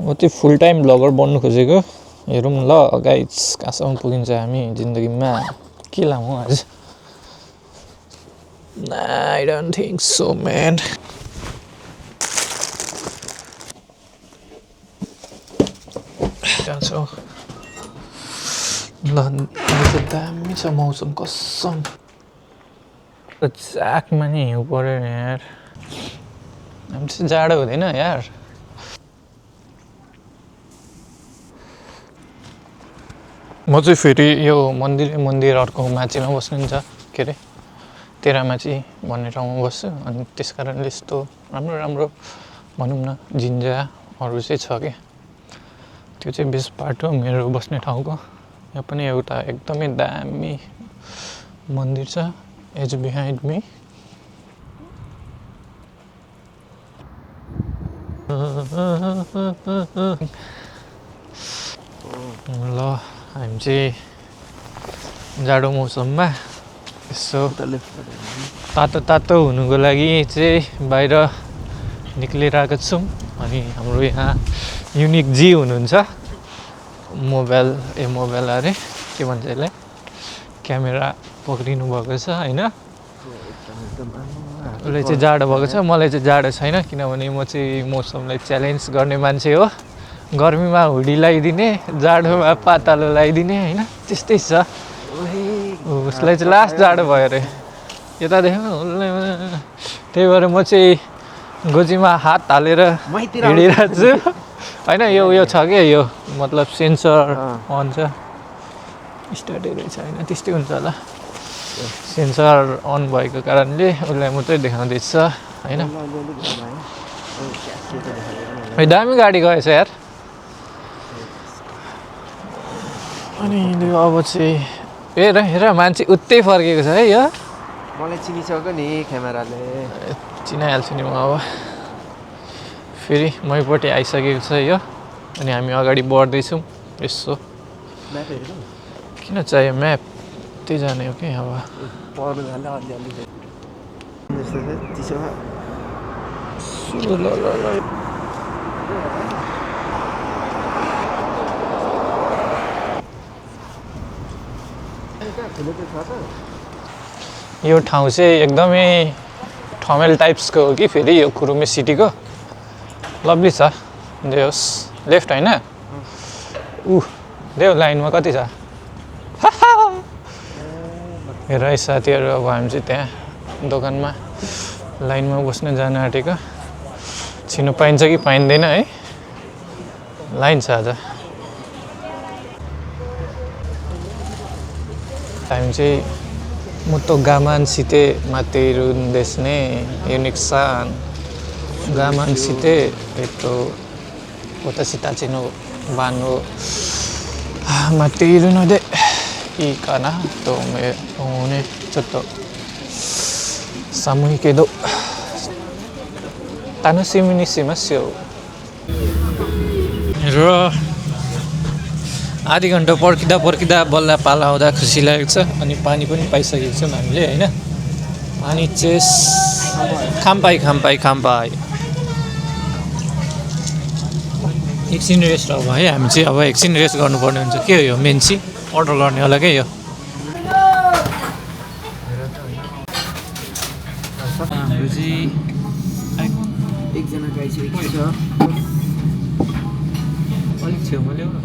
म चाहिँ फुल time bagger बन्नु खोजेको हेरौँ ल गाइस कहाँसम्म पुगिन्छ हामी जिन्दगीमा के लामो आज I don't think so man जान्छौ ल आज दामी छ मौसम कसम चाकमा नि हिउँ पर्यो नि यार हामी चाहिँ जाडो हुँदैन यार म चाहिँ फेरि यो मन्दिर अर्को माथिमा बस्नुहुन्छ के अरे तेह्रमाची भन्ने ठाउँमा बस्छु अनि त्यस कारणले यस्तो राम्रो राम्रो भनौँ न जिन्जाहरू चाहिँ छ क्या त्यो चाहिँ बेस्ट पार्ट हो मेरो बस्ने ठाउँको यहाँ पनि एउटा एकदमै दामी मन्दिर छ एज बिहाइन्ड मी ल हामी चाहिँ जाडो मौसममा यसो तातो हुनुको लागि चाहिँ बाहिर निक्लिरहेको छौँ अनि हाम्रो यहाँ युनिक जी हुनुहुन्छ मोबाइल अरे के भन्छ यसलाई क्यामेरा पक्रिनु भएको छ होइन उसले चाहिँ जाडो भएको छ मलाई चाहिँ जाडो छैन किनभने म चाहिँ मौसमलाई च्यालेन्ज गर्ने मान्छे हो गर्मीमा हुडी लगाइदिने जाडोमा पातालो लगाइदिने होइन त्यस्तै छ उसलाई चाहिँ लास्ट जाडो भयो अरे यता देख्नु त्यही भएर म चाहिँ गोजीमा हात हालेर हिँडिरहेको छु होइन यो छ क्या यो मतलब सेन्सर अन छ स्टार्टै रहेछ होइन त्यस्तै हुन्छ होला सेन्सर अन भएको कारणले उसलाई मात्रै देखाउँदैछ होइन दामी गाडी गएछ यार अनि अब चाहिँ हेर मान्छे उतै फर्केको छ है यो मलाई चिनिसक्यो नि क्यामेराले चिनाइहाल्छु नि म अब फेरि मैपट्टि आइसकेको छ यो अनि हामी अगाडि बढ्दैछौँ यसो किन चाहियो म्याप त्यही जाने हो कि अब यो ठाउँ चाहिँ एकदमै ठमेल टाइप्सको हो कि फेरि यो कुरुमे सिटीको लभली छ देओस् लेफ्ट होइन देऊ लाइनमा कति छ हेर है साथीहरू अब हामी चाहिँ त्यहाँ दोकानमा लाइनमा बस्न जान आँटेको छिनु पाइन्छ कि पाइँदैन है लाइन छ आज हामी चाहिँ Molto gaman site materun desne Unixan gaman site itu watashi tachi no ban wo materu node ii kana to思うねちょっと寒いけど楽しみにしますよ आधी घन्टा पर्खिँदा बल्ल पाला आउँदा खुसी लागेको छ अनि पानी पनि पाइसकेको छौँ हामीले हैन पानी चेस खामपाई एकछिन रेस्ट अब है हामी चाहिँ अब एकछिन रेस्ट गर्नुपर्ने हुन्छ के हो यो मेन चाहिँ अर्डर गर्ने होला के यो हाम्रो चाहिँ एकजना गाई चाहिँ छ अलिक छेउमा ल्याउ न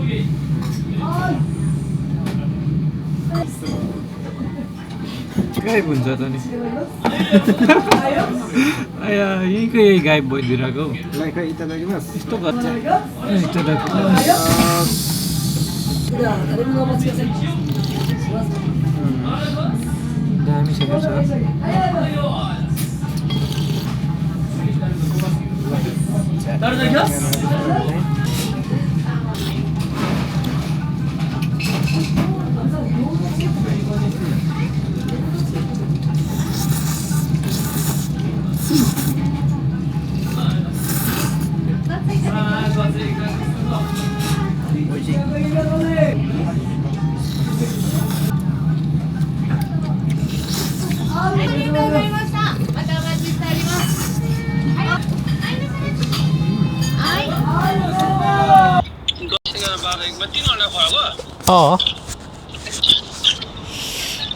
गायब हुन्छ त नि आया यही गायब भइदिरहेको यस्तो गर्छ दामी छ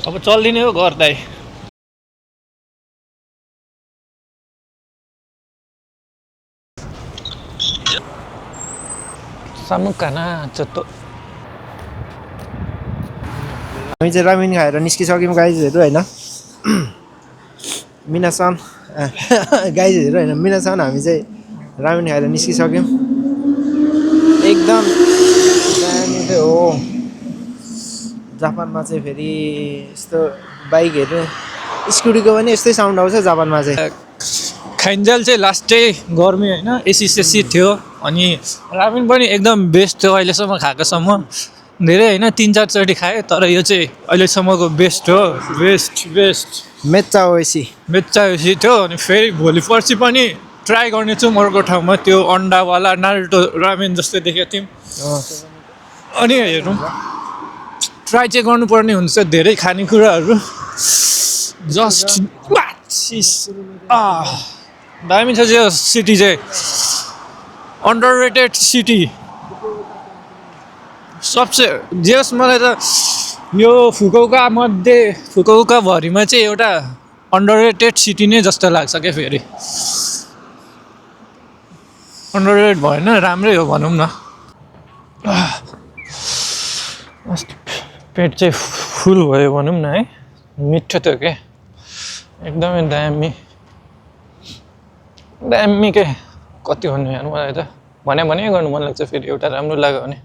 अब चल्दिने हो घर दाइ सामुकाना चत्तो हामी चाहिँ रामेन खाएर निस्किसक्यौँ गाइजहरू होइन मिनासन गाइजहरू होइन मिनासन हामी चाहिँ रामेन खाएर निस्किसक्यौँ एकदम दामी चाहिँ हो जापानमा चाहिँ फेरि यस्तो बाइकहरू स्कुटीको पनि यस्तै साउन्ड आउँछ जापानमा चाहिँ खाइन्जेल चाहिँ लास्टै गर्मी होइन एसी सेसी थियो अनि रामेन पनि एकदम बेस्ट थियो अहिलेसम्म खाएकोसम्म धेरै होइन 3-4 चोटि खाएँ तर यो चाहिँ अहिलेसम्मको बेस्ट हो बेस्ट मेच्चा ओएसी बेच्चा एसी थियो अनि फेरि भोलि पर्सि पनि ट्राई गर्ने छु अर्को ठाउँमा त्यो अन्डावाला नारुटो रामेन जस्तै देखेको थियौँ अनि हेरौँ ट्राई चाहिँ गर्नुपर्ने हुन्छ धेरै खानेकुराहरू जस्ट दामी छ यो सिटी चाहिँ अन्डररेटेड सिटी सबसे जेस मलाई त यो फुकौका भरिमा चाहिँ एउटा अन्डररेटेड सिटी नै जस्तो लाग्छ क्या फेरि अन्डररेटेड भएन राम्रै हो भनौँ न पेट चाहिँ फुल भयो भनौँ न है मिठो थियो क्या एकदमै दामी के कति भन्नु यार मलाई त भने गर्नु मन लाग्छ फेरि एउटा राम्रो लाग्यो भने